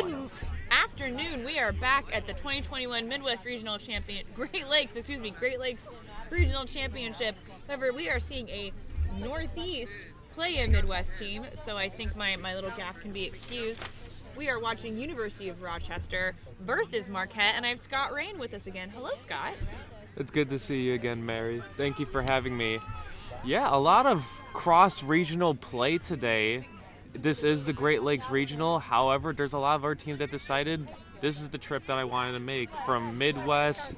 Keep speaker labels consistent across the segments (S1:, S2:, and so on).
S1: Good afternoon. We are back at the 2021 Midwest Regional Great Lakes Regional Championship. However, we are seeing a Northeast play a Midwest team, so I think my little gaffe can be excused. We are watching University of Rochester versus Marquette, and I have Scott Rain with us again. Hello, Scott.
S2: It's good to see you again, Mary. Thank you for having me. Yeah, a lot of cross-regional play today. This is the Great Lakes Regional. However, there's a lot of our teams that decided this is the trip that I wanted to make from Midwest,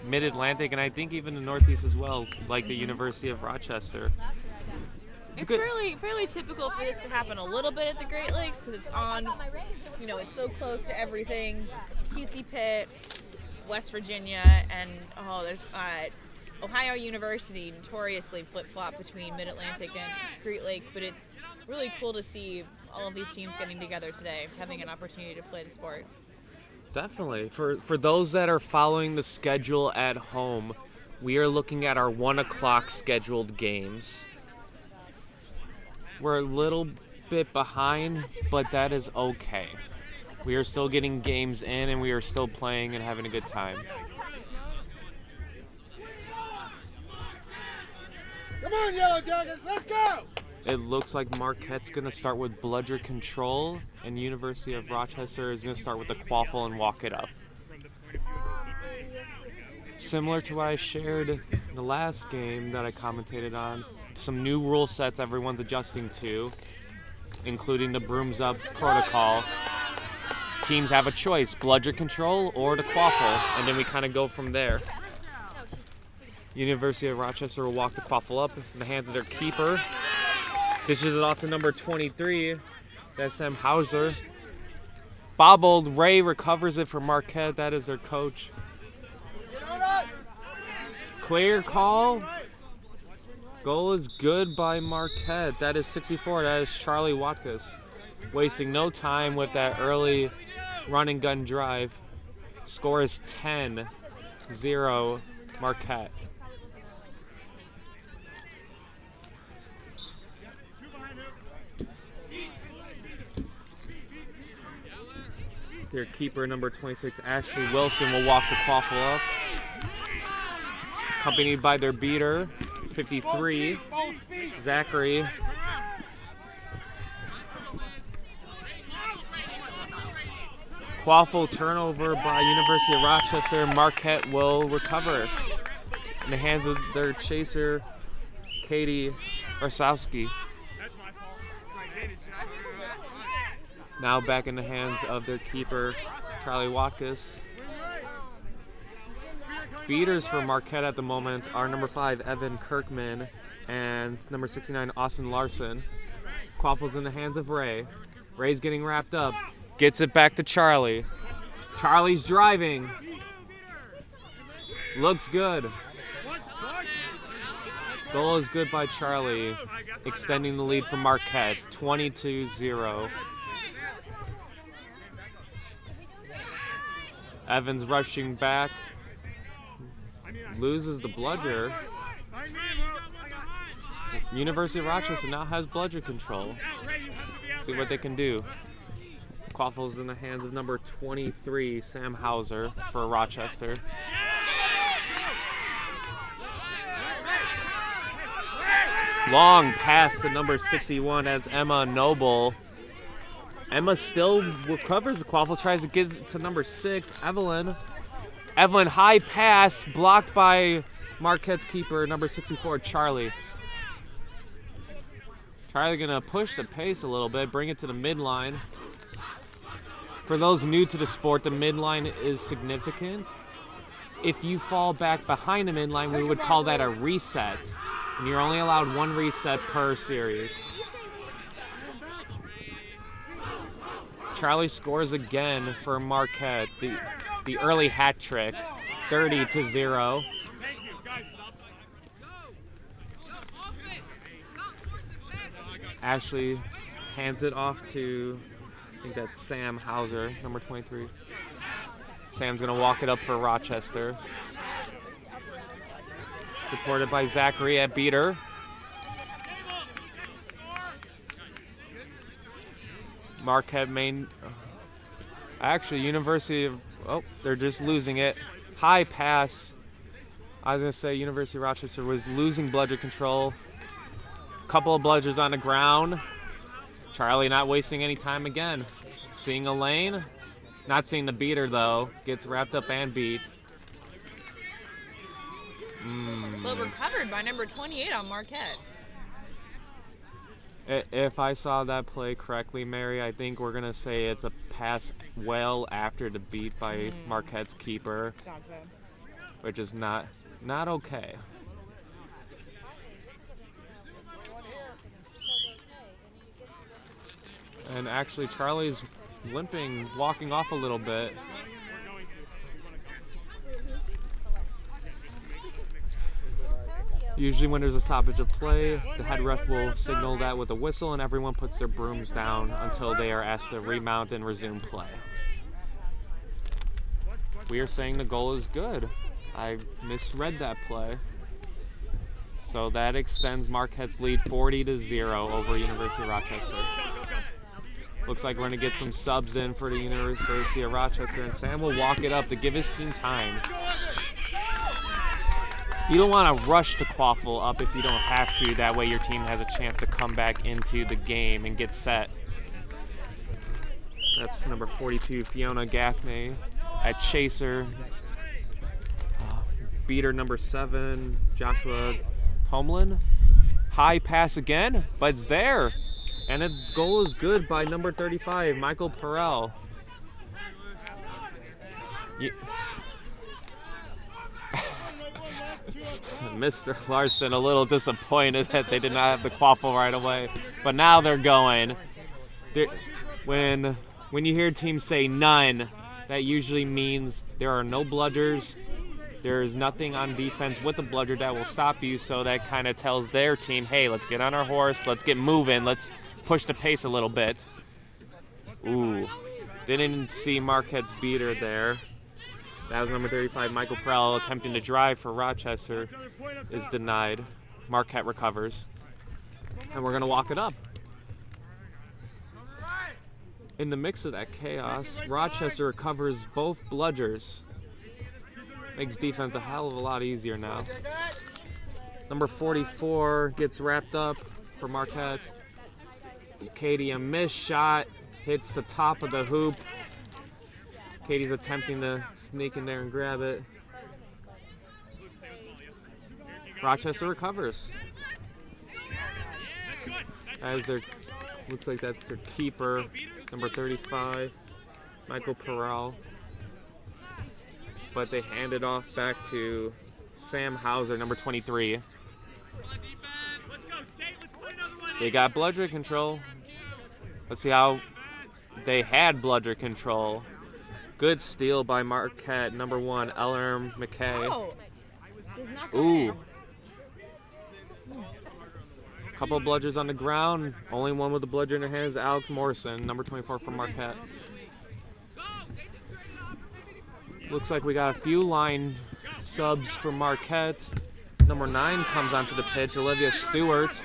S2: Mid-Atlantic, and I think even the Northeast as well, like the University of Rochester.
S1: It's fairly typical for this to happen a little bit at the Great Lakes because it's on, it's so close to everything. QC Pitt, West Virginia, and there's Ohio University notoriously flip-flop between Mid-Atlantic and Great Lakes, but it's really cool to see all of these teams getting together today, having an opportunity to play the sport.
S2: Definitely. For those that are following the schedule at home, we are looking at our 1 o'clock scheduled games. We're a little bit behind, but that is okay. We are still getting games in, and we are still playing and having a good time.
S3: Come on, Yellow Jackets, let's go!
S2: It looks like Marquette's going to start with bludger control, and University of Rochester is going to start with the quaffle and walk it up. Similar to what I shared in the last game that I commentated on, some new rule sets everyone's adjusting to, including the brooms up protocol. Teams have a choice, bludger control or the quaffle, and then we kind of go from there. University of Rochester will walk the quaffle up in the hands of their keeper. Dishes it off to number 23, that's Sam Hauser. Bobbled, Ray recovers it for Marquette, that is their coach. Clear call. Goal is good by Marquette. That is 64, that is Charlie Watkins. Wasting no time with that early run and gun drive. Score is 10-0 Marquette. Their keeper, number 26, Ashley Wilson, will walk the quaffle up. Accompanied by their beater, 53, Zachary. Quaffle turnover by University of Rochester. Marquette will recover in the hands of their chaser, Katie Orsowski. Now back in the hands of their keeper, Charlie Watkins. Beaters for Marquette at the moment are number 5, Evan Kirkman, and number 69, Austin Larson. Quaffle's in the hands of Ray. Ray's getting wrapped up. Gets it back to Charlie. Charlie's driving. Looks good. Goal is good by Charlie, extending the lead for Marquette, 22-0. Evans rushing back, loses the bludger. University of Rochester now has bludger control. See what they can do. Quaffle's in the hands of number 23, Sam Hauser, for Rochester. Long pass to number 61 as Emma Noble. Emma still recovers the quaffle, tries to get it to number 6, Evelyn. Evelyn, high pass, blocked by Marquette's keeper, number 64, Charlie. Charlie gonna push the pace a little bit, bring it to the midline. For those new to the sport, the midline is significant. If you fall back behind the midline, we would call that a reset. And you're only allowed 1 reset per series. Charlie scores again for Marquette, the early hat trick, 30-0. Ashley hands it off to, I think that's Sam Hauser, number 23. Sam's gonna walk it up for Rochester. Supported by Zachary at beater. Marquette Actually, University of... Oh, they're just losing it. High pass. I was going to say University of Rochester was losing bludger control. Couple of bludgers on the ground. Charlie not wasting any time again. Seeing a lane. Not seeing the beater, though. Gets wrapped up and beat.
S1: Well, recovered by number 28 on Marquette.
S2: If I saw that play correctly, Mary, I think we're going to say it's a pass well after the beat by Marquette's keeper,
S1: Gotcha.
S2: which is not okay. And actually, Charlie's limping, walking off a little bit. Usually when there's a stoppage of play, the head ref will signal that with a whistle and everyone puts their brooms down until they are asked to remount and resume play. We are saying the goal is good. I misread that play. So that extends Marquette's lead 40-0 over University of Rochester. Looks like we're going to get some subs in for the University of Rochester, and Sam will walk it up to give his team time. You don't want to rush the quaffle up if you don't have to. That way your team has a chance to come back into the game and get set. That's number 42, Fiona Gaffney at Chaser. Beater number 7, Joshua Tomlin. High pass again, but it's there. And its goal is good by number 35, Michael Perrell. Mr. Larson a little disappointed that they did not have the quaffle right away, but now they're going. When you hear teams say none, that usually means there are no bludgers. There's nothing on defense with the bludger that will stop you, so that kind of tells their team, hey, let's get on our horse, let's get moving, let's push the pace a little bit. Ooh, didn't see Marquette's beater there. That was number 35, Michael Perrell, attempting to drive for Rochester, is denied. Marquette recovers. And we're going to walk it up. In the mix of that chaos, Rochester recovers both bludgers. Makes defense a hell of a lot easier now. Number 44 gets wrapped up for Marquette. Katie, a missed shot, hits the top of the hoop. Katie's attempting to sneak in there and grab it. Rochester recovers. Looks like that's their keeper, number 35, Michael Perrell. But they hand it off back to Sam Hauser, number 23. They got bludger control. Let's see how they had bludger control. Good steal by Marquette, number 1, Ellerm McKay.
S1: Oh, does not go
S2: Ooh.
S1: in.
S2: Couple of bludgers on the ground. Only one with the bludger in her hands, Alex Morrison, number 24 from Marquette. Looks like we got a few line subs for Marquette. Number 9 comes onto the pitch, Olivia Stewart.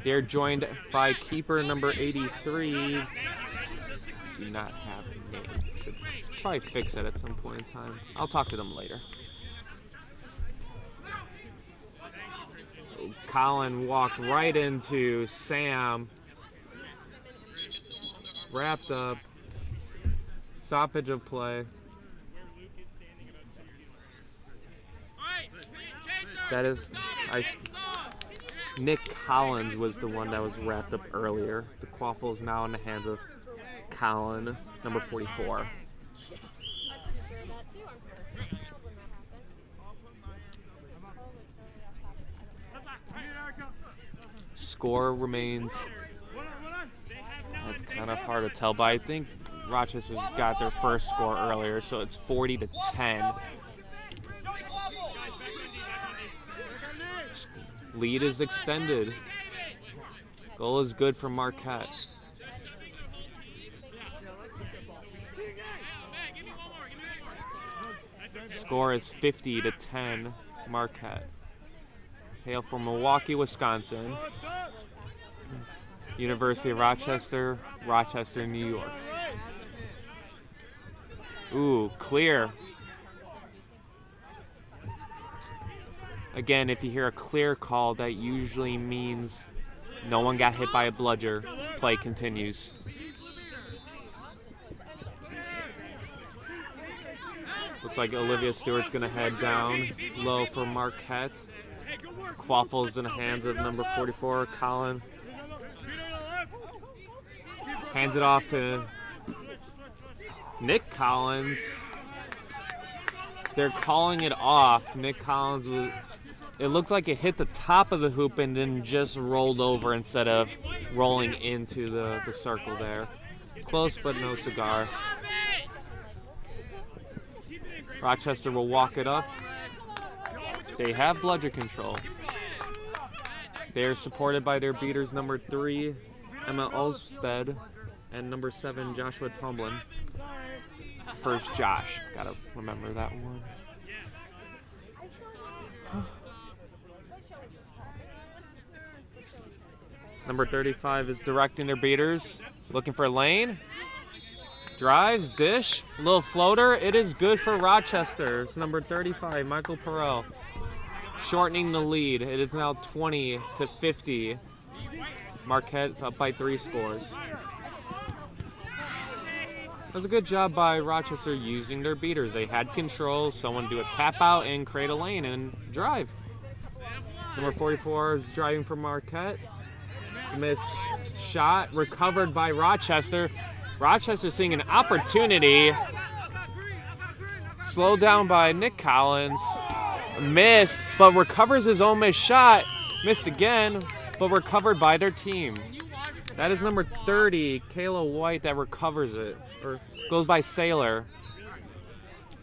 S2: They're joined by keeper number 83. Do not have a name. Should probably fix it at some point in time. I'll talk to them later. Colin walked right into Sam. Wrapped up. Stoppage of play. That is, Nick Collins was the one that was wrapped up earlier. The quaffle is now in the hands of Colin, number 44. Score remains, that's kind of hard to tell, but I think Rochester's got their first score earlier, so it's 40-10. Lead is extended. Goal is good for Marquette. Score is 50-10 Marquette. Hail from Milwaukee, Wisconsin. University of Rochester, Rochester, New York. Ooh, clear. Again, if you hear a clear call, that usually means no one got hit by a bludger. Play continues. Looks like Olivia Stewart's going to head down low for Marquette. Quaffles in the hands of number 44, Colin. Hands it off to Nick Collins. They're calling it off. Nick Collins was... It looked like it hit the top of the hoop and then just rolled over instead of rolling into the circle there. Close, but no cigar. Rochester will walk it up. They have bludger control. They are supported by their beaters, number 3, Emma Olsted, and number 7, Joshua Tomlin. First Josh. Gotta remember that one. Number 35 is directing their beaters. Looking for a lane. Drives, dish, a little floater. It is good for Rochester. It's number 35, Michael Perel. Shortening the lead. It is now 20-50. Marquette's up by 3 scores. It was a good job by Rochester using their beaters. They had control. Someone do a tap out and create a lane and drive. Number 44 is driving for Marquette. Smith's shot recovered by Rochester. Rochester seeing an opportunity. Slowed down by Nick Collins. Missed, but recovers his own missed shot. Missed again, but recovered by their team. That is number 30, Kayla White, that recovers it. Or goes by Sailor.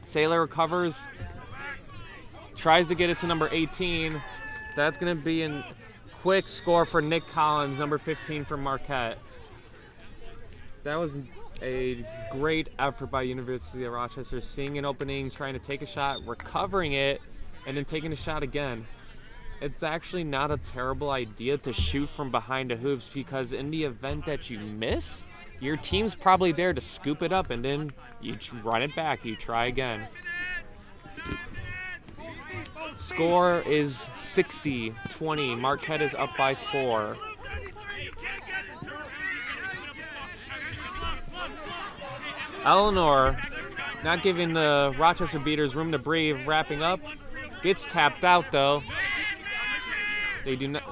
S2: Sailor recovers. Tries to get it to number 18. That's going to be a quick score for Nick Collins, number 15 for Marquette. That was a great effort by University of Rochester, seeing an opening, trying to take a shot, recovering it, and then taking a shot again. It's actually not a terrible idea to shoot from behind the hoops, because in the event that you miss, your team's probably there to scoop it up, and then you run it back, you try again. Score is 60-20. Marquette is up by 4. Eleanor, not giving the Rochester beaters room to breathe, wrapping up. Gets tapped out though. They do not.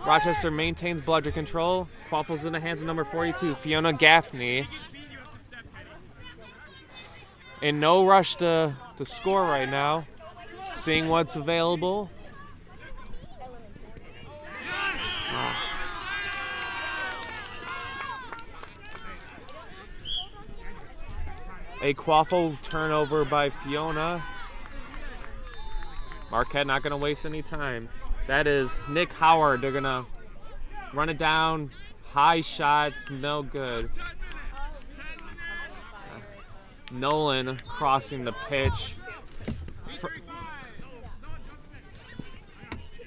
S2: Rochester maintains bludger control. Quaffles in the hands of number 42, Fiona Gaffney. In no rush to score right now. Seeing what's available. A quaffle turnover by Fiona. Marquette not going to waste any time. That is Nick Howard. They're going to run it down. High shots, no good. Nolan crossing the pitch.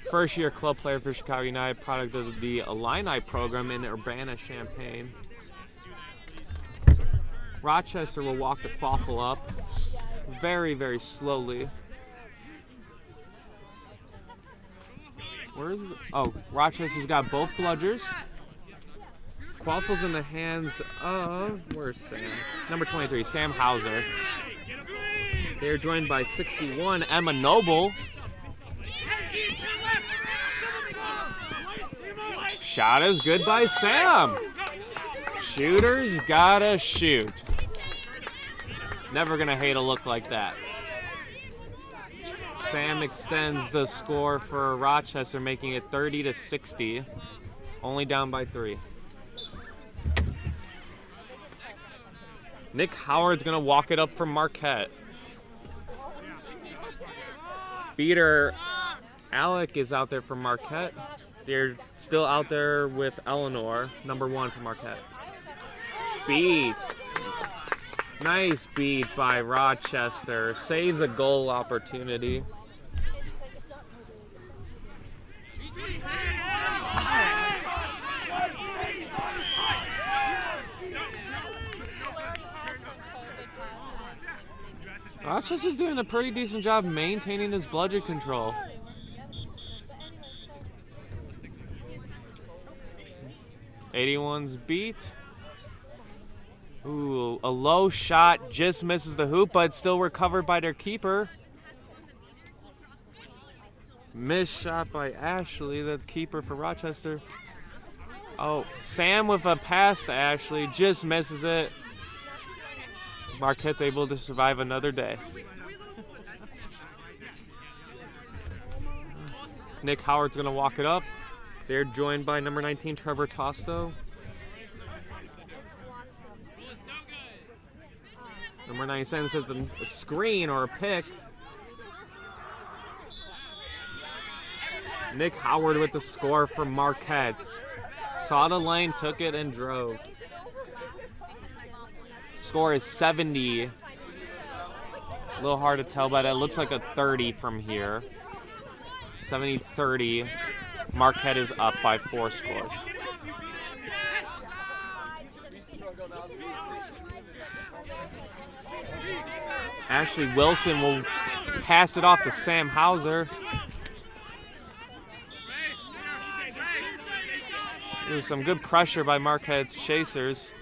S2: First year club player for Chicago United, product of the Illini program in Urbana-Champaign. Rochester will walk the quaffle up very, very slowly. Where is it? Oh, Rochester's got both bludgers. Quaffle's in the hands of, where's Sam? Number 23, Sam Hauser. They're joined by 61, Emma Noble. Shot is good by Sam. Shooters gotta shoot. Never gonna hate a look like that. Sam extends the score for Rochester, making it 30-60. Only down by 3. Nick Howard's gonna walk it up for Marquette. Beater Alec is out there for Marquette. They're still out there with Eleanor, number 1 for Marquette. Beat. Nice beat by Rochester. Saves a goal opportunity. Rochester's doing a pretty decent job maintaining his bludgeon control. '81's beat. Ooh, a low shot just misses the hoop, but still recovered by their keeper. Missed shot by Ashley, the keeper for Rochester. Oh, Sam with a pass to Ashley, just misses it. Marquette's able to survive another day. Nick Howard's gonna walk it up. They're joined by number 19, Trevor Tosto. Number 97 says a screen or a pick. Nick Howard with the score for Marquette. Saw the lane, took it, and drove. Score is 70. A little hard to tell, but it looks like a 30 from here. 70-30. Marquette is up by 4 scores. Ashley Wilson will pass it off to Sam Hauser. There's some good pressure by Marquette's chasers.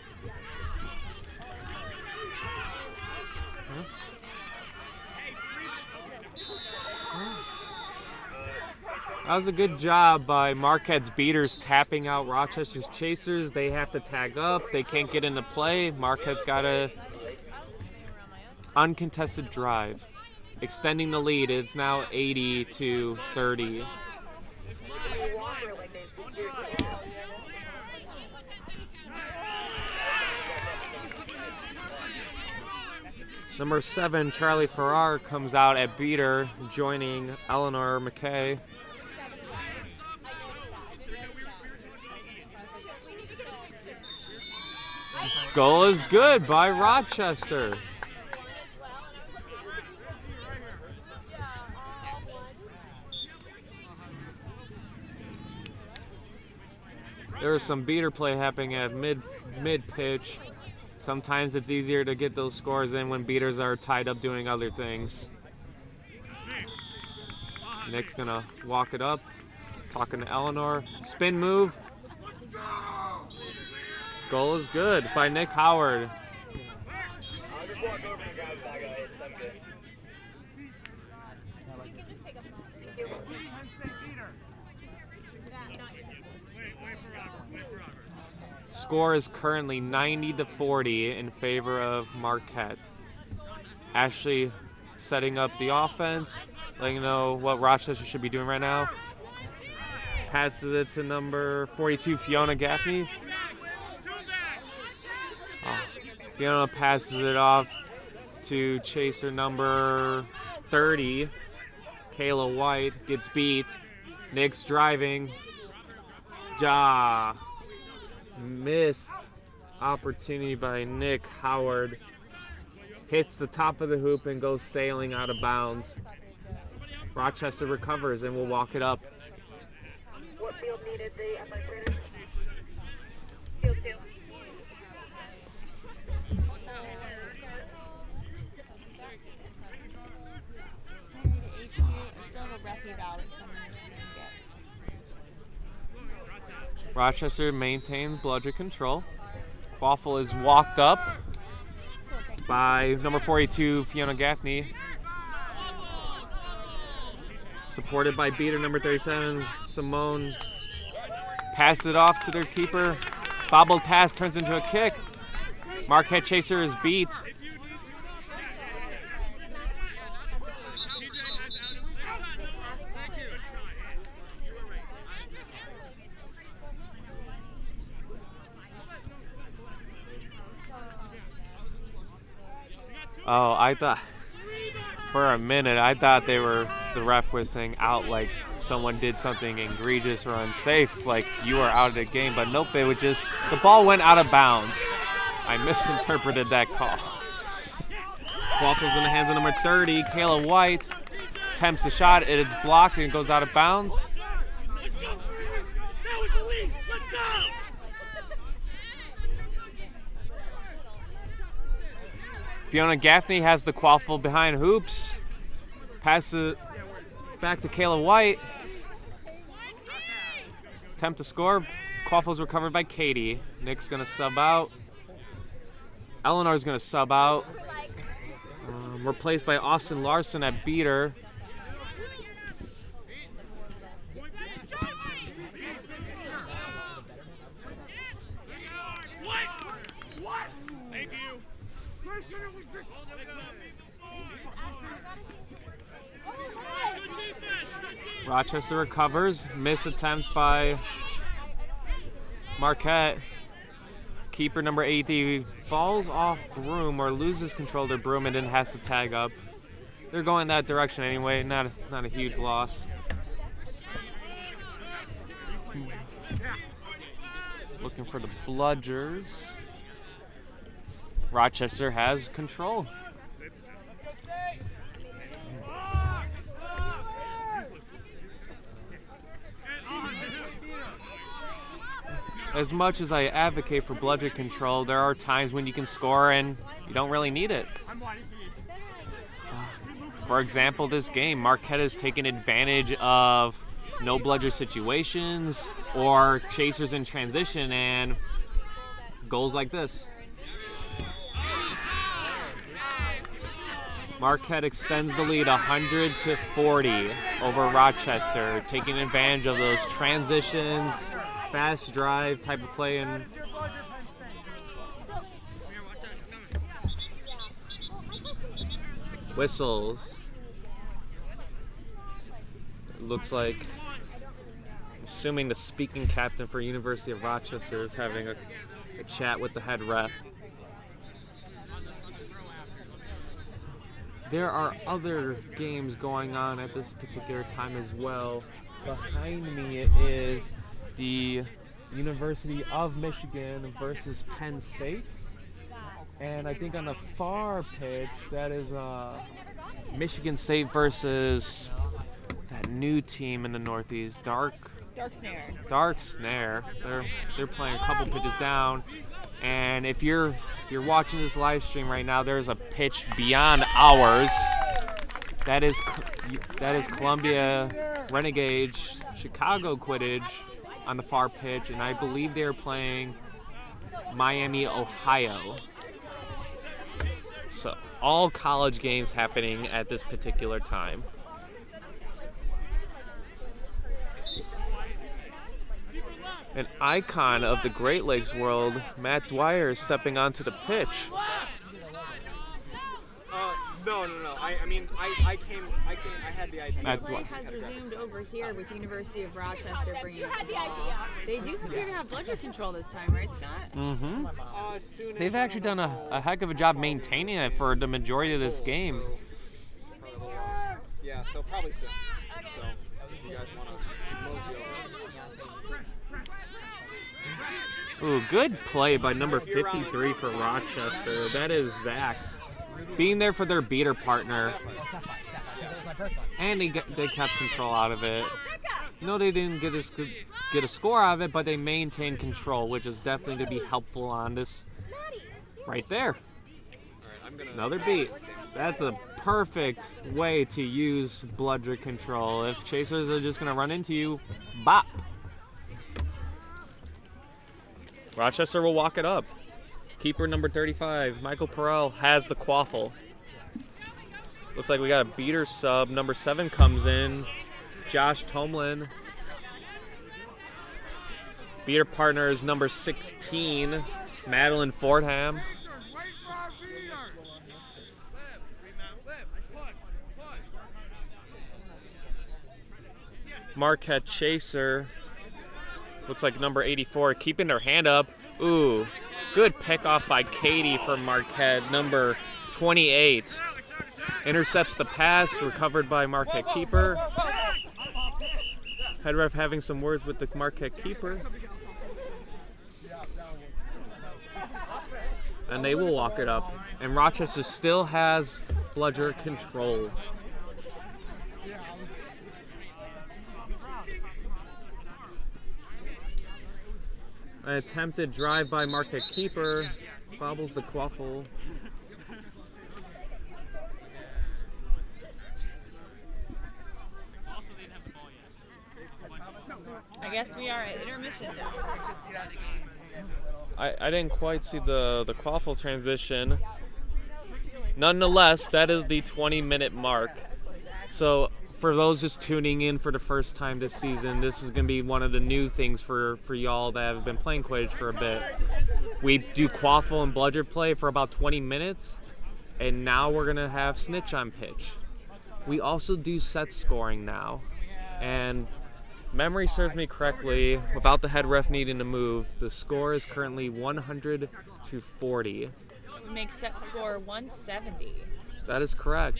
S2: That was a good job by Marquette's beaters tapping out Rochester's chasers. They have to tag up. They can't get into play. Marquette's got a uncontested drive, extending the lead. It's now 80-30. Number 7, Charlie Farrar, comes out at beater, joining Eleanor McKay. Goal is good by Rochester. There was some beater play happening at mid pitch. Sometimes it's easier to get those scores in when beaters are tied up doing other things. Nick's gonna walk it up, talking to Eleanor. Spin move. Goal is good by Nick Howard. Score is currently 90-40 in favor of Marquette. Ashley setting up the offense, letting you know what Rochester should be doing right now. Passes it to number 42, Fiona Gaffney. Fiona passes it off to chaser number 30, Kayla White. Gets beat. Nick's driving. Missed opportunity by Nick Howard. Hits the top of the hoop and goes sailing out of bounds. Rochester recovers and will walk it up.
S4: What field needed the athletic trainer? Field 2.
S2: Rochester maintains bludgeon control. Waffle is walked up by number 42, Fiona Gaffney. Supported by beater number 37, Simone. Passes it off to their keeper. Bobbled pass turns into a kick. Marquette chaser is beat. Oh, I thought, for a minute, the ref was saying out like someone did something egregious or unsafe, like you are out of the game. But nope, it would just, the ball went out of bounds. I misinterpreted that call. Waffles in the hands of number 30, Kayla White. Attempts the shot, it's blocked and it goes out of bounds. Fiona Gaffney has the quaffle behind hoops. Pass it back to Kayla White. Attempt to score. Quaffle's recovered by Katie. Nick's going to sub out. Eleanor's going to sub out. Replaced by Austin Larson at beater. Rochester recovers. Missed attempt by Marquette. Keeper number 80 falls off broom or loses control of their broom and then has to tag up. They're going that direction anyway. Not a huge loss. Looking for the bludgers. Rochester has control. As much as I advocate for bludger control, there are times when you can score and you don't really need it. For example, this game, Marquette has taken advantage of no bludger situations or chasers in transition and goals like this. Marquette extends the lead 100-40 over Rochester, taking advantage of those transitions, fast drive type of play, and whistles. It looks like, assuming the speaking captain for University of Rochester is having a chat with the head ref. There are other games going on at this particular time as well. Behind me is the University of Michigan versus Penn State. And I think on the far pitch, that is Michigan State versus that new team in the Northeast, Dark Snare. They're playing a couple pitches down. And if you're watching this live stream right now, there's a pitch beyond ours. That is Columbia Renegades Chicago Quidditch on the far pitch, and I believe they're playing Miami, Ohio. So all college games happening at this particular time. An icon of the Great Lakes world, Matt Dwyer, is stepping onto the pitch.
S5: No. I had the idea.
S1: Play has resumed over here with University of Rochester bringing up the ball. They do appear to have bludger control this time, right, Scott?
S2: Mm-hmm. They've actually done a heck of a job maintaining it for the majority of this game.
S5: Yeah, so probably soon. So if you guys want to mosey over.
S2: Ooh, good play by number 53 for Rochester. That is Zach. Being there for their beater partner. And they kept control out of it. No, they didn't get a score out of it, but they maintained control, which is definitely going to be helpful on this right there. Another beat. That's a perfect way to use bludger control. If chasers are just going to run into you, bop. Rochester will walk it up. Keeper number 35, Michael Perrell, has the quaffle. Looks like we got a beater sub. Number 7 comes in, Josh Tomlin. Beater partner is number 16, Madeline Fordham. Marquette chaser. Looks like number 84, keeping their hand up. Ooh, good pick off by Katie from Marquette. Number 28 intercepts the pass, recovered by Marquette keeper. Head ref having some words with the Marquette keeper. And they will walk it up. And Rochester still has bludger control. An attempted drive by Marquette keeper, bobbles the quaffle.
S1: I guess we are at intermission now.
S2: I didn't quite see the quaffle transition. Nonetheless, that is the 20-minute mark. So for those just tuning in for the first time this season, this is going to be one of the new things for y'all that have been playing Quidditch for a bit. We do quaffle and bludger play for about 20 minutes, and now we're going to have snitch on pitch. We also do set scoring now, and memory serves me correctly, without the head ref needing to move, the score is currently 100-40.
S1: We make set score 170.
S2: That is correct.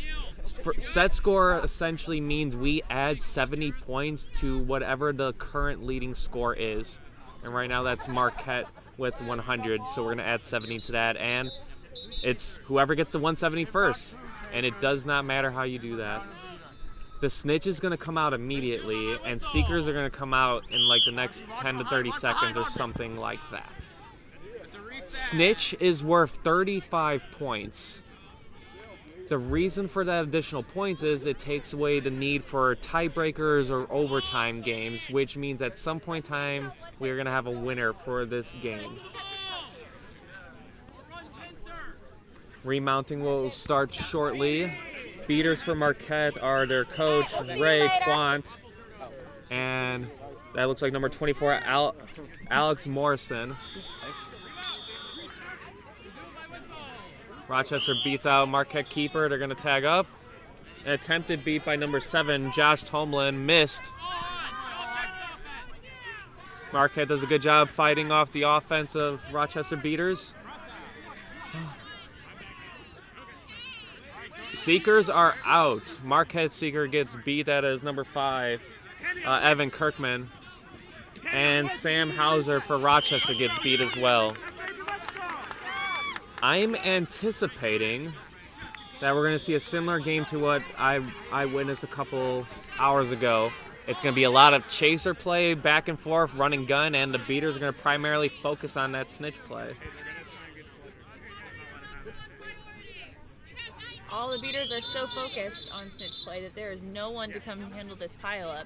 S2: Set score essentially means we add 70 points to whatever the current leading score is. And right now that's Marquette with 100, so we're going to add 70 to that. And it's whoever gets the 170 first. And it does not matter how you do that. The snitch is going to come out immediately, and seekers are going to come out in like the next 10 to 30 seconds or something like that. Snitch is worth 35 points. The reason for that additional points is it takes away the need for tiebreakers or overtime games, which means at some point in time we are going to have a winner for this game. Remounting will start shortly. Beaters for Marquette are their coach, Ray Quant, and that looks like number 24, Alex Morrison. Rochester beats out Marquette keeper. They're going to tag up. An attempted beat by number 7, Josh Tomlin, missed. Marquette does a good job fighting off the offensive Rochester beaters. Seekers are out. Marquette seeker gets beat. That is number 5, Evan Kirkman. And Sam Hauser for Rochester gets beat as well. I'm anticipating that we're going to see a similar game to what I witnessed a couple hours ago. It's going to be a lot of chaser play, back and forth, run and gun, and the beaters are going to primarily focus on that snitch play.
S1: All the beaters are so focused on snitch play that there is no one to come handle this pileup.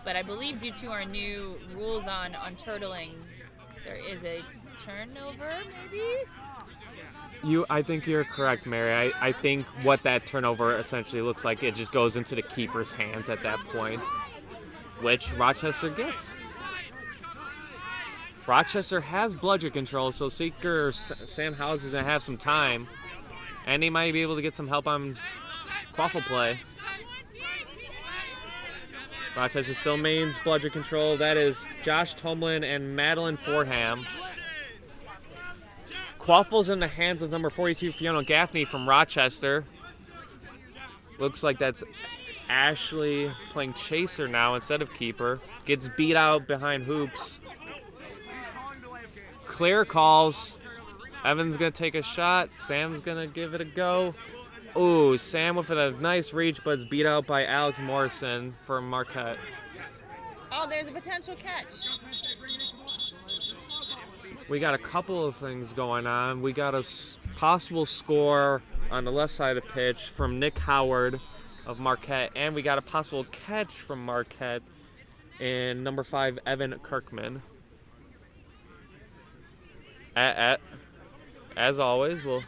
S1: But I believe due to our new rules on turtling, there is a turnover, maybe?
S2: I think you're correct, Mary. I think what that turnover essentially looks like, it just goes into the keeper's hands at that point, which Rochester gets. Rochester has bludger control, so Seeker Sam Hauser is going to have some time, and he might be able to get some help on quaffle play. Rochester still mains bludger control. That is Josh Tomlin and Madeline Fordham. Quaffle's in the hands of number 42, Fiona Gaffney from Rochester. Looks like that's Ashley playing chaser now instead of keeper. Gets beat out behind hoops. Clear calls. Evan's going to take a shot. Sam's going to give it a go. Ooh, Sam with a nice reach, but it's beat out by Alex Morrison for Marquette.
S1: Oh, there's a potential catch.
S2: We got a couple of things going on. We got a possible score on the left side of the pitch from Nick Howard of Marquette, and we got a possible catch from Marquette in number 5, Evan Kirkman. As always, we'll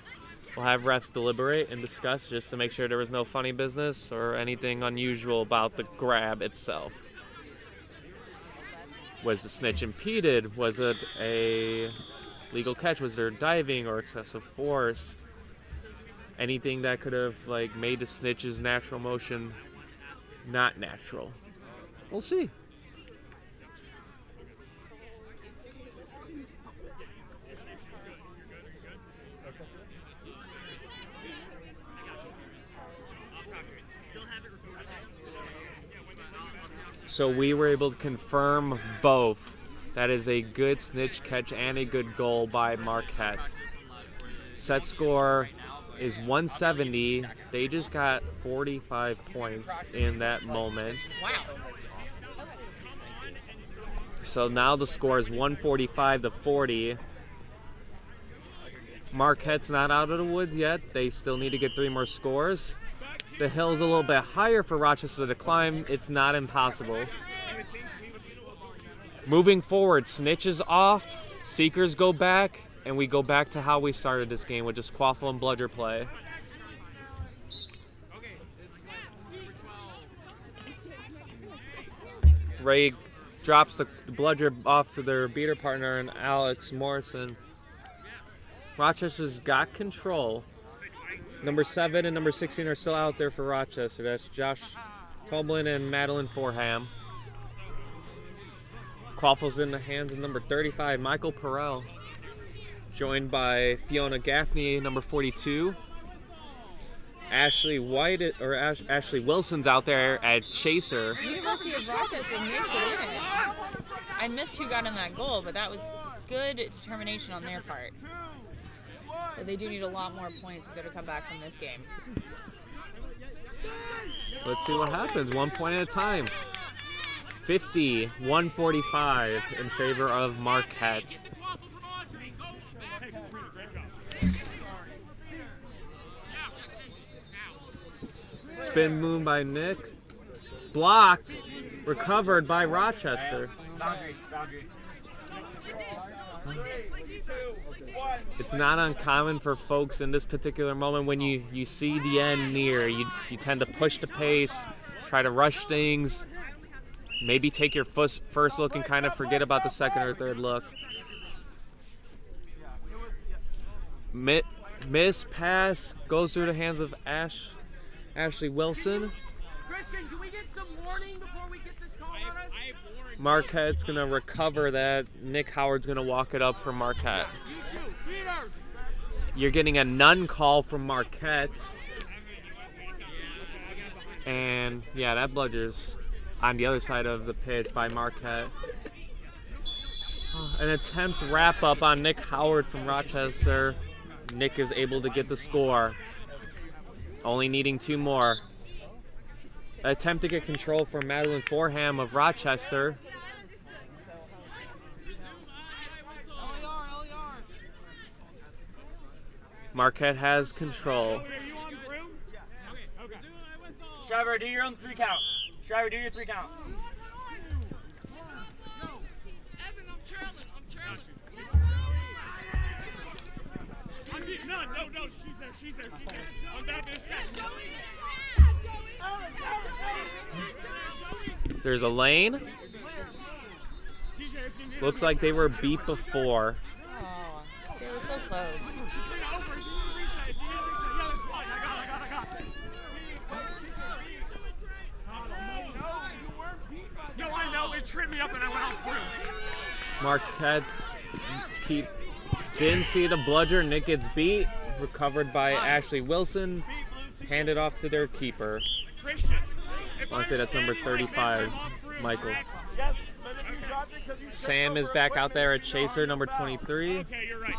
S2: have refs deliberate and discuss just to make sure there was no funny business or anything unusual about the grab itself. Was the snitch impeded? Was it a legal catch? Was there diving or excessive force? Anything that could have made the snitch's natural motion not natural? We'll see. So we were able to confirm both. That is a good snitch catch and a good goal by Marquette. Set score is 170. They just got 45 points in that moment.
S1: Wow.
S2: So now the score is 145-40. Marquette's not out of the woods yet. They still need to get 3 more scores. The hill's a little bit higher for Rochester to climb. It's not impossible. Moving forward, snitches off, seekers go back, and we go back to how we started this game with just quaffle and bludger play. Ray drops the bludger off to their beater partner and Alex Morrison. Rochester's got control. Number 7 and number 16 are still out there for Rochester. That's Josh Toblin and Madeline Forham. Quaffle's in the hands of number 35, Michael Perrell. Joined by Fiona Gaffney, number 42. Ashley Wilson's out there at Chaser.
S1: University of Rochester makes it in. I missed who got in that goal, but that was good determination on their part. But they do need a lot more points if they're to come back from this game.
S2: Let's see what happens. 1 point at a time. 50-145 in favor of Marquette. Spin moon by Nick. Blocked. Recovered by Rochester.
S5: Boundary.
S2: It's not uncommon for folks in this particular moment when you see the end near. You tend to push the pace, try to rush things, maybe take your first look and kind of forget about the second or third look. Miss pass goes through the hands of Ashley Wilson.
S3: Christian, can we get some warning before we get this call on us?
S2: Marquette's going to recover that. Nick Howard's going to walk it up for Marquette. You're getting a none call from Marquette. And, yeah, that bludger's on the other side of the pitch by Marquette. An attempt wrap up on Nick Howard from Rochester. Nick is able to get the score. Only needing 2 more. Attempt to get control from Madeline Forham of Rochester. Marquette has control.
S3: Trevor, do your own 3 count. Trevor, do your 3 count.
S6: Evan, I'm trailing. No, she's there. I'm back in a second.
S2: There's a lane. Looks like they were beat before.
S1: Oh, they were so close.
S6: No, I know. It tripped me up and I went out through.
S2: Marquette didn't see the bludger. Nick gets beat. Recovered by Ashley Wilson. Handed off to their keeper. I want to say that's number 35, Michael. Sam is back out there at Chaser, number 23.
S6: Okay, you're right.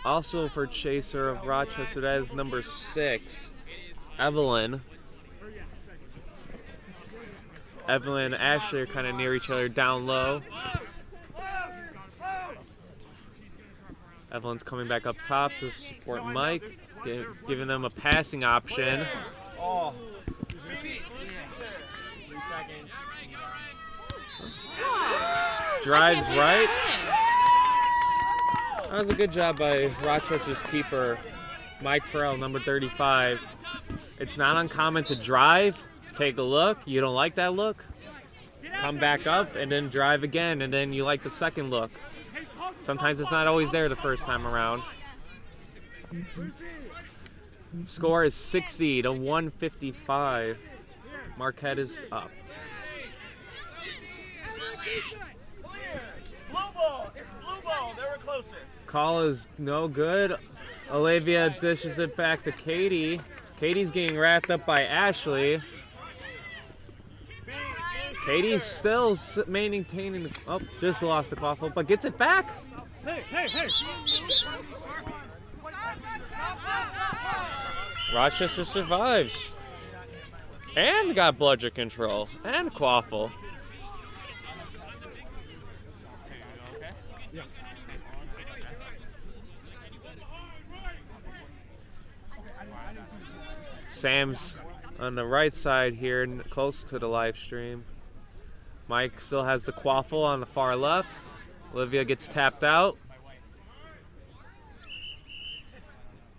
S2: Also for Chaser of Rochester, that is number 6, Evelyn. Evelyn and Ashley are kind of near each other down low. Evelyn's coming back up top to support Mike, giving them a passing option.
S5: Oh. 3 seconds.
S2: Drives right. That was a good job by Rochester's keeper, Mike Perrell, number 35. It's not uncommon to drive, take a look, you don't like that look, come back up and then drive again, and then you like the second look. Sometimes it's not always there the first time around. Score is 60-155. Marquette is up.
S3: Blue ball. It's blue ball. They were closer.
S2: Call is no good. Olivia dishes it back to Katie. Katie's getting wrapped up by Ashley. Katie's still maintaining the... Oh, just lost the quaffle, but gets it back.
S6: Hey.
S2: Rochester survives. And got bludger control. And quaffle. Sam's on the right side here, close to the live stream. Mike still has the quaffle on the far left. Olivia gets tapped out.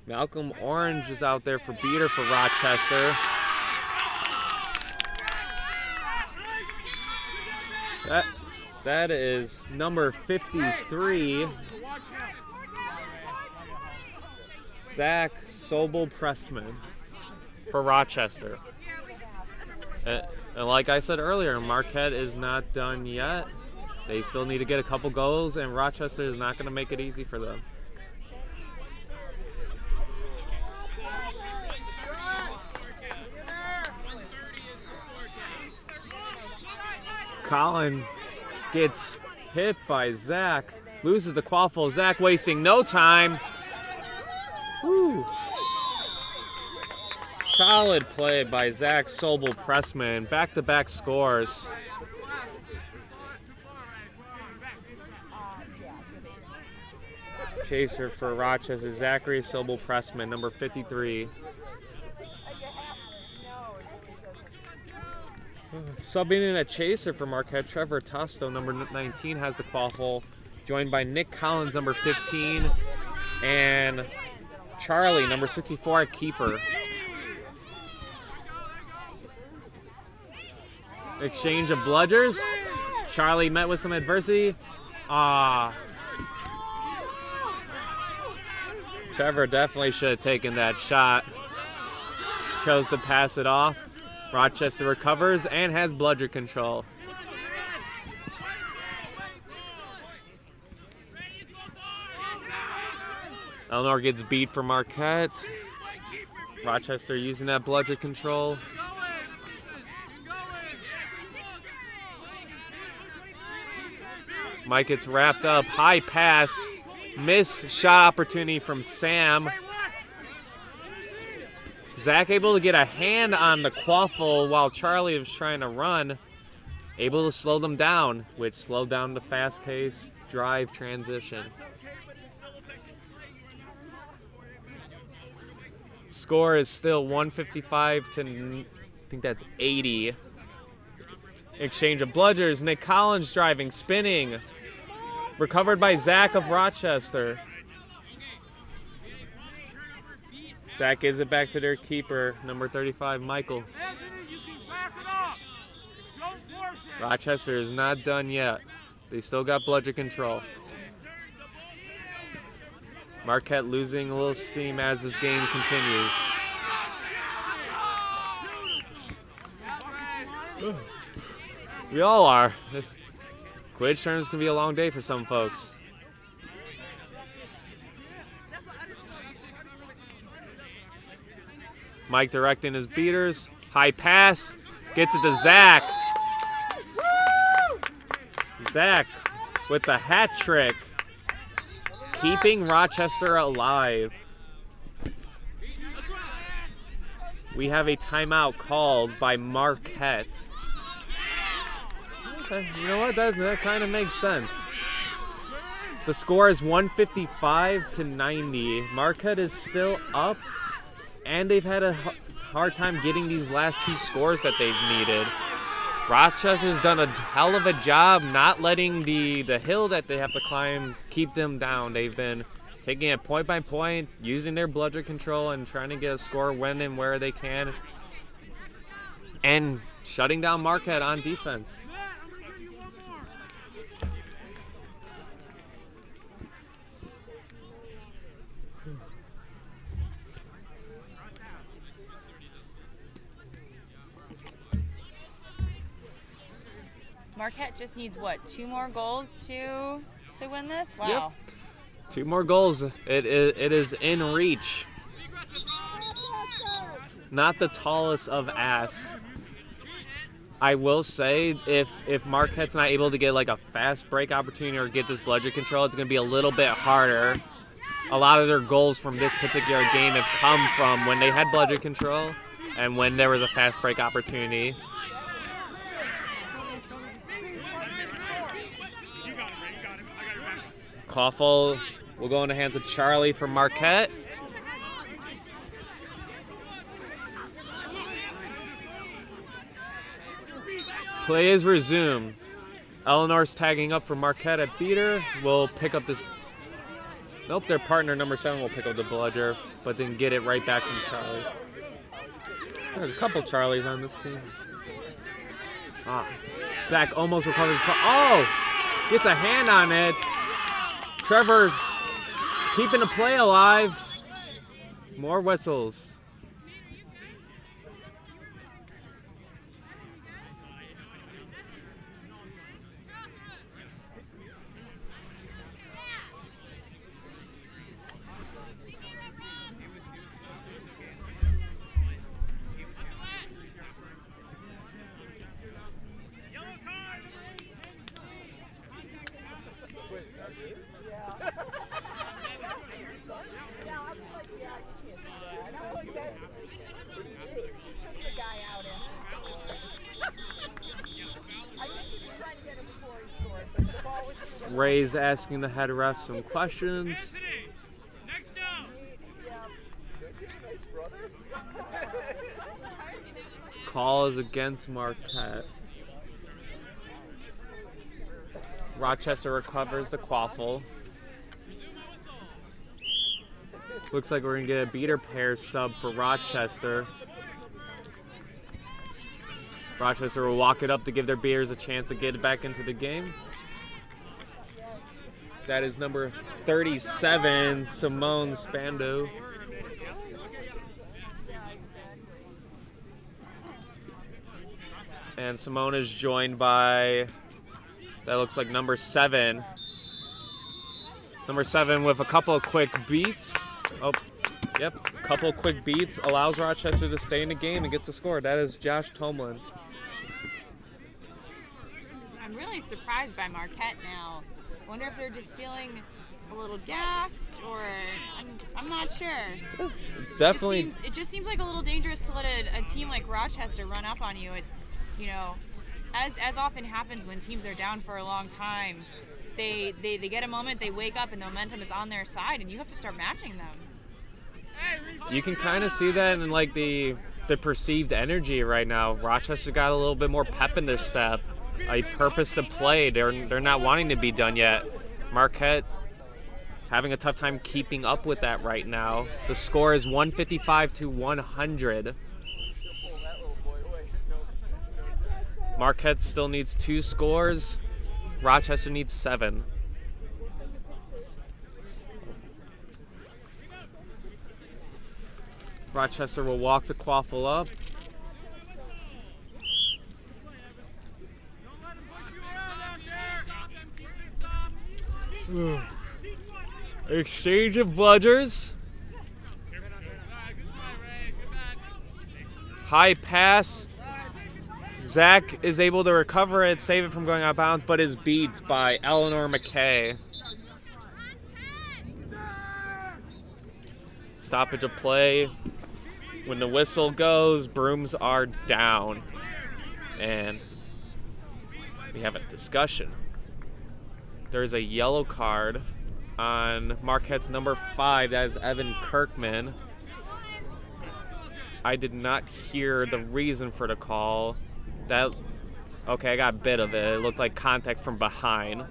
S2: Malcolm Orange is out there for beater for Rochester. That is number 53, Zach Sobel-Pressman for Rochester. And like I said earlier, Marquette is not done yet. They still need to get a couple goals, and Rochester is not going to make it easy for them. Colin gets hit by Zach, loses the quaffle. Zach wasting no time. Woo. Solid play by Zach Sobel-Pressman. Back-to-back scores. Chaser for Rochester, Zachary Sobel-Pressman, number 53. Subbing in a chaser for Marquette, Trevor Tosto, number 19, has the quaffle, joined by Nick Collins, number 15, and Charlie, number 64, at keeper. Exchange of bludgers. Charlie met with some adversity. Trevor definitely should have taken that shot. Chose to pass it off. Rochester recovers and has bludger control. Eleanor gets beat for Marquette. Rochester using that bludger control. Mike gets wrapped up. High pass. Miss shot opportunity from Sam. Zach able to get a hand on the quaffle while Charlie was trying to run. Able to slow them down, which slowed down the fast-paced drive transition. Score is still 155 to, I think that's 80. Exchange of bludgers. Nick Collins driving, spinning. Recovered by Zach of Rochester. Zach gives it back to their keeper, number 35, Michael. Rochester is not done yet. They still got bludger control. Marquette losing a little steam as this game continues. We all are. Quidditch tournaments can be a long day for some folks. Mike directing his beaters. High pass. Gets it to Zach. Zach with the hat trick. Keeping Rochester alive. We have a timeout called by Marquette. Okay, you know what? That kind of makes sense. The score is 155 to 90. Marquette is still up, and they've had a hard time getting these last two scores that they've needed. Rochester's done a hell of a job not letting the hill that they have to climb keep them down. They've been taking it point by point, using their bludger control and trying to get a score when and where they can, and shutting down Marquette on defense.
S1: Marquette just needs, what, 2 more goals to win this? Wow.
S2: Yep. 2 more goals. It is in reach. Not the tallest of asks. I will say if Marquette's not able to get like a fast break opportunity or get this bludger control, it's going to be a little bit harder. A lot of their goals from this particular game have come from when they had bludger control and when there was a fast break opportunity. Koffel will go in the hands of Charlie for Marquette. Play is resumed. Eleanor's tagging up for Marquette at beater. Will pick up this. Nope, their partner number 7 will pick up the bludger, but then get it right back from Charlie. There's a couple Charlies on this team. Zach almost recovers. Oh, gets a hand on it. Trevor keeping the play alive. More whistles. Ray's asking the head ref some questions. Call is against Marquette. Rochester recovers the quaffle. Looks like we're going to get a beater pair sub for Rochester. Rochester will walk it up to give their beaters a chance to get it back into the game. That is number 37, Simone Spando. And Simone is joined by, that looks like number 7. Number 7 with a couple of quick beats. Oh, yep, a couple of quick beats allows Rochester to stay in the game and get the score. That is Josh Tomlin.
S1: I'm really surprised by Marquette now. Wonder if they're just feeling a little gassed, or I'm not sure.
S2: It's definitely.
S1: It just seems like a little dangerous to let a team like Rochester run up on you. As often happens when teams are down for a long time, they get a moment, they wake up, and the momentum is on their side, and you have to start matching them.
S2: You can kind of see that in like the perceived energy right now. Rochester got a little bit more pep in their step. A purpose to play. They're not wanting to be done yet. Marquette having a tough time keeping up with that right now. The score is 155 to 100. Marquette still needs 2 scores. Rochester needs 7. Rochester will walk the quaffle up. Exchange of bludgers. High pass. Zach is able to recover it, save it from going out of bounds, but is beat by Eleanor McKay. Stoppage of play. When the whistle goes, brooms are down. And we have a discussion. There's a yellow card on Marquette's number 5. That is Evan Kirkman. I did not hear the reason for the call. Okay, I got a bit of it. It looked like contact from behind.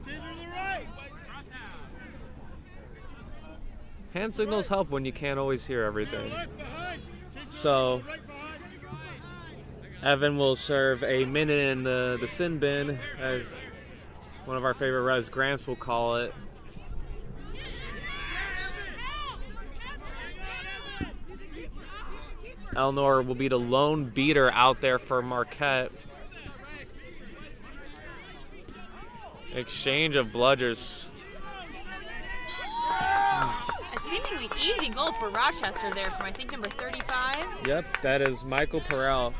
S2: Hand signals help when you can't always hear everything. So, Evan will serve a minute in the sin bin, as one of our favorite refs, Gramps, will call it. Eleanor will be the lone beater out there for Marquette. Exchange of bludgers.
S1: A seemingly easy goal for Rochester there from, I think, number 35.
S2: Yep, that is Michael Perel.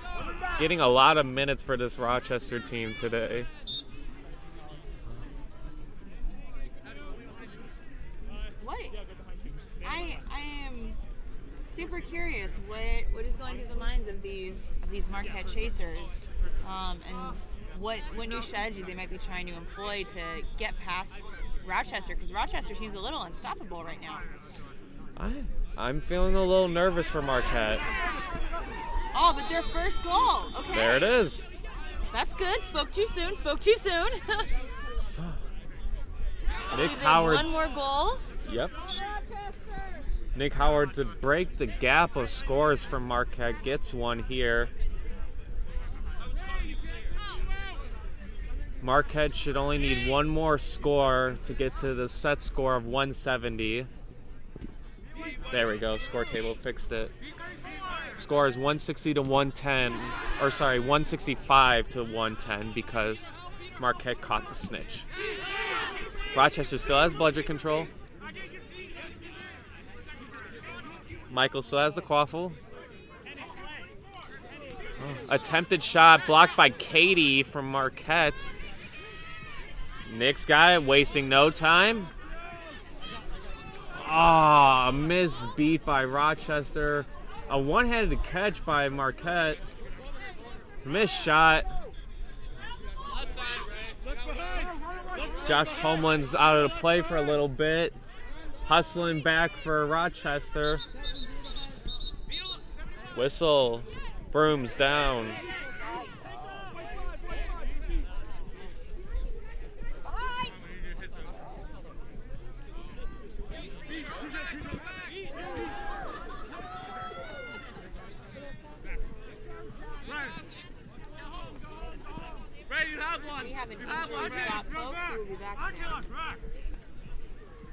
S2: Getting a lot of minutes for this Rochester team today.
S1: I am super curious what is going through the minds of these Marquette chasers, and what new strategies they might be trying to employ to get past Rochester, because Rochester seems a little unstoppable right now.
S2: I'm feeling a little nervous for Marquette.
S1: Oh, but their first goal. Okay.
S2: There it is.
S1: That's good. Spoke too soon. Spoke too soon.
S2: Nick Howard.
S1: One more goal.
S2: Yep. Nick Howard to break the gap of scores from Marquette gets one here. Marquette should only need one more score to get to the set score of 170. There we go. Score table fixed it. Score is 160 to 110, or sorry, 165 to 110 because Marquette caught the snitch. Rochester still has budget control. Michael still has the quaffle. Attempted shot blocked by Katie from Marquette. Nick's got it, wasting no time. Ah, miss beat by Rochester. A one-handed catch by Marquette. Missed shot. Josh Tomlin's out of the play for a little bit. Hustling back for Rochester. Whistle. Brooms down.
S1: We have an injury stop, folks. We will be back soon.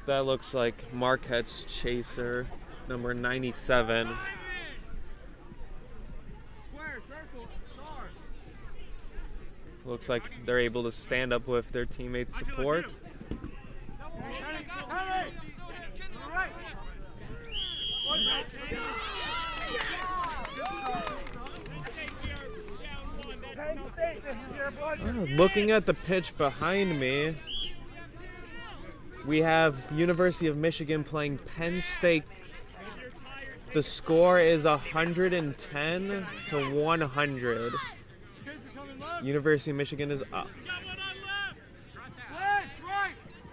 S2: That looks like Marquette's chaser, number 97.
S3: Square, circle, star.
S2: Looks like they're able to stand up with their teammates' support. Looking at the pitch behind me, we have University of Michigan playing Penn State. The score is 110 to 100. University of Michigan is up.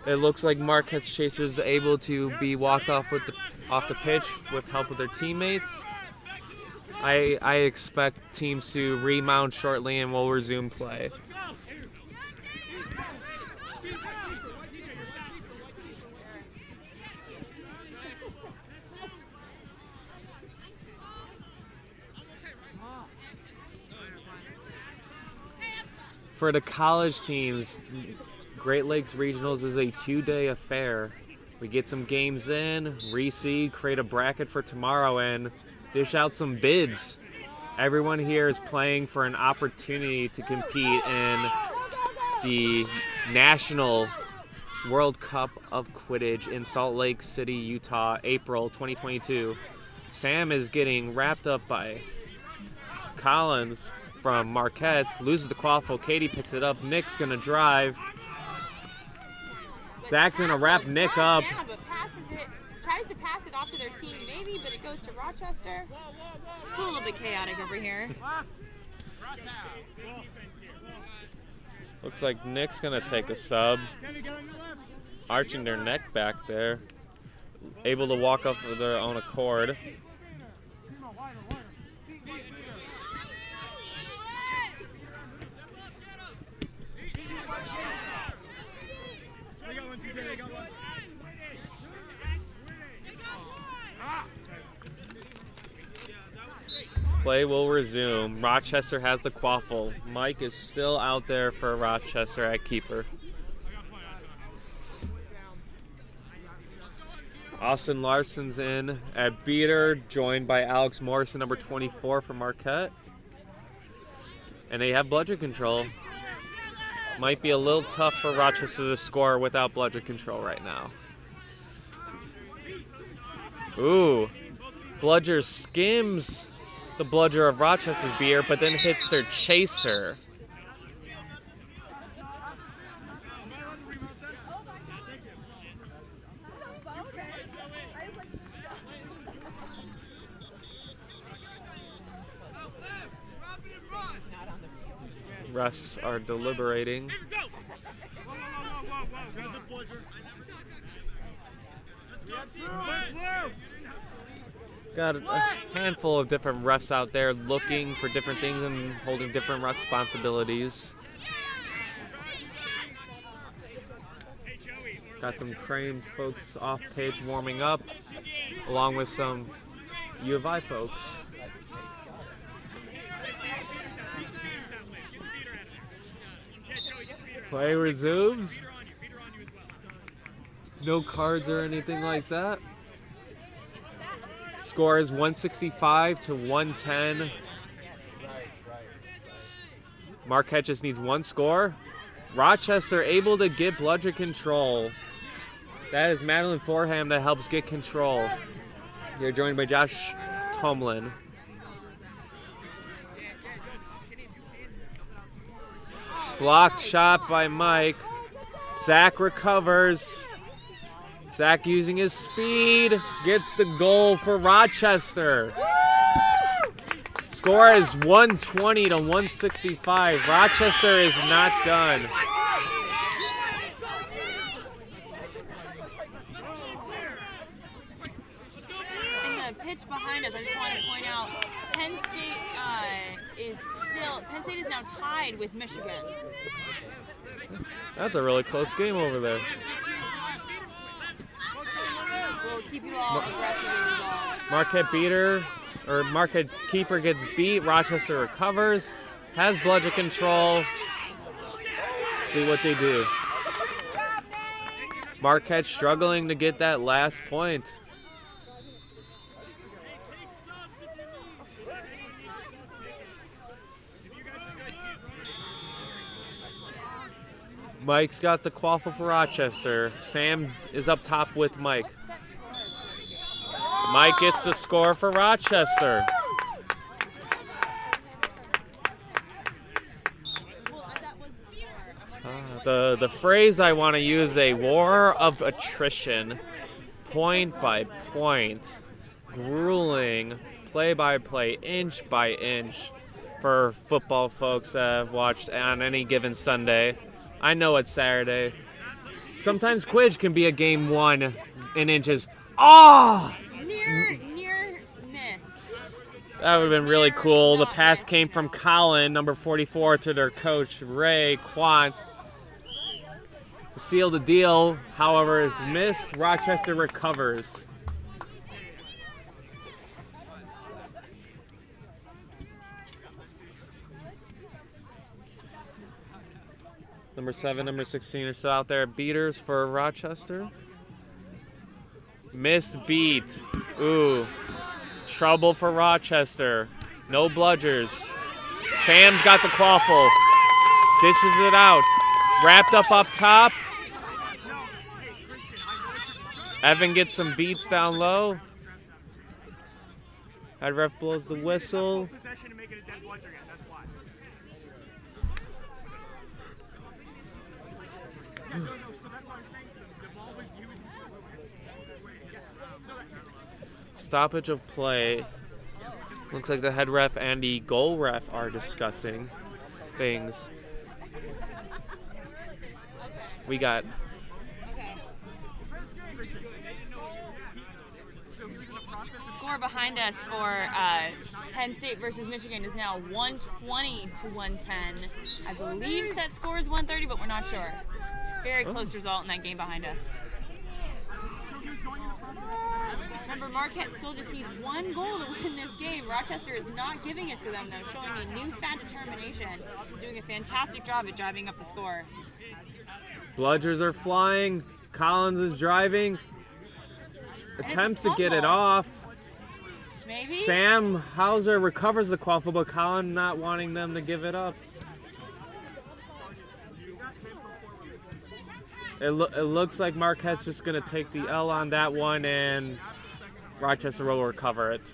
S2: It looks like Marquette's chaser is able to be walked off the pitch with help of their teammates. I expect teams to remount shortly and we'll resume play. For the college teams, Great Lakes Regionals is a 2-day affair. We get some games in, reseed, create a bracket for tomorrow, and dish out some bids. Everyone here is playing for an opportunity to compete in the National World Cup of Quidditch in Salt Lake City, Utah, April 2022. Sam is getting wrapped up by Collins from Marquette, loses the quaffle. Katie picks it up. Nick's gonna drive. Zach's gonna wrap Nick up.
S1: Down, but passes it, tries to pass it off to their team, maybe, but it goes to Rochester. It's a little bit chaotic over here.
S2: Looks like Nick's gonna take a sub. Arching their neck back there. Able to walk off of their own accord. Play will resume. Rochester has the quaffle. Mike is still out there for Rochester at keeper. Austin Larson's in at beater, joined by Alex Morrison, number 24 for Marquette. And they have bludgeon control. Might be a little tough for Rochester to score without bludgeon control right now. Ooh. Bludger skims the bludger of Rochester's beer, but then hits their chaser. Refs are deliberating. Got a handful of different refs out there looking for different things and holding different responsibilities. Got some Crane folks off pitch warming up, along with some U of I folks. Play resumes. No cards or anything like that. Score is 165 to 110. Marquette just needs one score. Rochester able to get bludger control. That is Madeline Forham that helps get control. You're joined by Josh Tomlin. Blocked shot by Mike. Zach recovers. Zach using his speed gets the goal for Rochester. Score is 120 to 165. Rochester is not done.
S1: In the pitch behind us, I just wanted to point out, Penn State is now tied with Michigan.
S2: That's a really close game over there.
S1: We'll keep you all aggressive with results.
S2: Marquette keeper gets beat. Rochester recovers, has bludger control. See what they do. Marquette struggling to get that last point. Mike's got the quaffle for Rochester. Sam is up top with Mike. Mike gets the score for Rochester. The phrase I want to use is a war of attrition, point by point, grueling, play by play, inch by inch for football folks that have watched on any given Sunday. I know it's Saturday. Sometimes Quidge can be a game won in inches. Oh!
S1: Near miss.
S2: That would have been really cool. The pass came from Colin, number 44, to their coach, Ray Quant. To seal the deal, however, is missed. Rochester recovers. Number 7, number 16 are still out there. Beaters for Rochester. Missed beat. Ooh. Trouble for Rochester. No bludgers. Sam's got the quaffle. Dishes it out. Wrapped up top. Evan gets some beats down low. Head ref blows the whistle. Stoppage of play. Looks like the head ref and the goal ref are discussing things. We got
S1: Score behind us for Penn State versus Michigan is now 120 to 110. I believe set score is 130, but we're not sure. Very close result in that game behind us. Remember, Marquette still just needs one goal to win this game. Rochester is not giving it to them, though, showing a newfound determination, doing a fantastic job at driving up the score.
S2: bludgers are flying. Collins is driving. Attempts to get it off.
S1: Maybe?
S2: Sam Hauser recovers the quaffle, but Colin not wanting them to give it up. It looks like Marquette's just going to take the L on that one, and Rochester will recover it.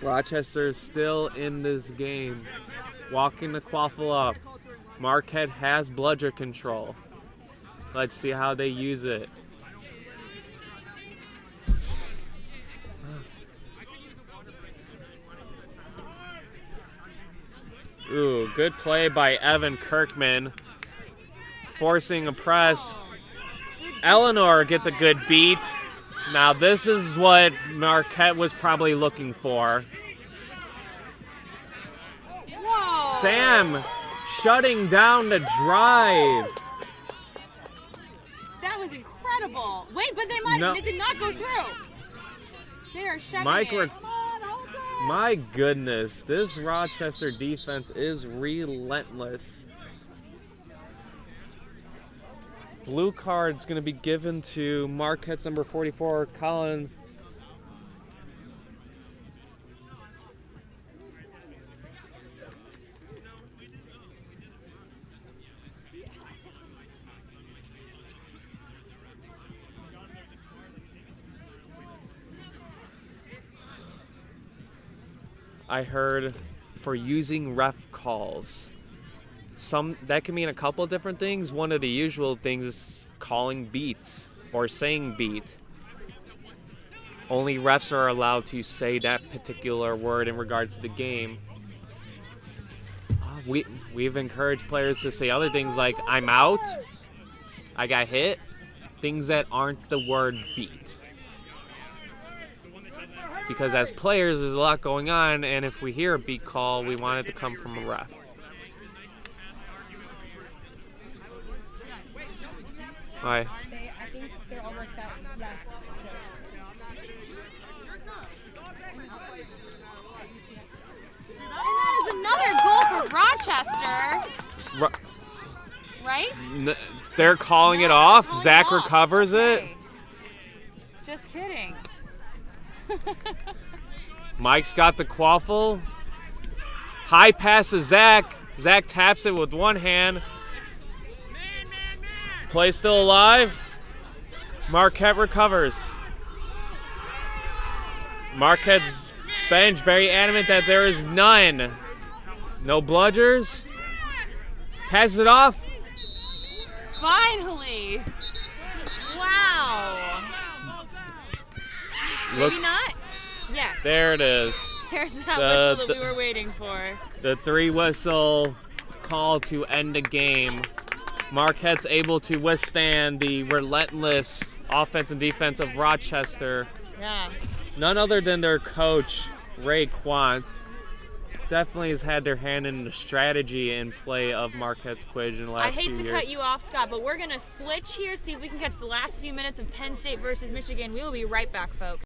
S2: Rochester's still in this game, walking the quaffle up. Marquette has bludger control. Let's see how they use it. Ooh, good play by Evan Kirkman. Forcing a press. Eleanor gets a good beat. Now this is what Marquette was probably looking for.
S1: Whoa.
S2: Sam shutting down the drive.
S1: That was incredible. Wait, but it did not go through. They are shutting it.
S2: My goodness, this Rochester defense is relentless. Blue card's going to be given to Marquette's number 44, Colin. I heard for using ref calls. That can mean a couple different things. One of the usual things is calling beats or saying beat. Only refs are allowed to say that particular word in regards to the game. We've encouraged players to say other things like I'm out, I got hit, things that aren't the word beat. Because as players, there's a lot going on, and if we hear a beat call, we want it to come from a ref. Why?
S7: I think they're almost at last.
S1: And that is another goal for Rochester. Right?
S2: They're calling it off. Zach recovers it.
S1: Just kidding.
S2: Mike's got the quaffle. High pass to Zach. Zach taps it with one hand. Play still alive. Marquette recovers. Marquette's bench very adamant that there is none. No bludgers. Passes it off.
S1: Finally. Wow. Maybe not? Yes.
S2: There it is.
S1: There's that whistle that we were waiting for.
S2: The 3-whistle call to end the game. Marquette's able to withstand the relentless offense and defense of Rochester.
S1: Yeah.
S2: None other than their coach, Ray Quant, definitely has had their hand in the strategy and play of Marquette's Quidditch in the last few years.
S1: I hate to cut you off, Scott, but we're going to switch here, see if we can catch the last few minutes of Penn State versus Michigan. We will be right back, folks.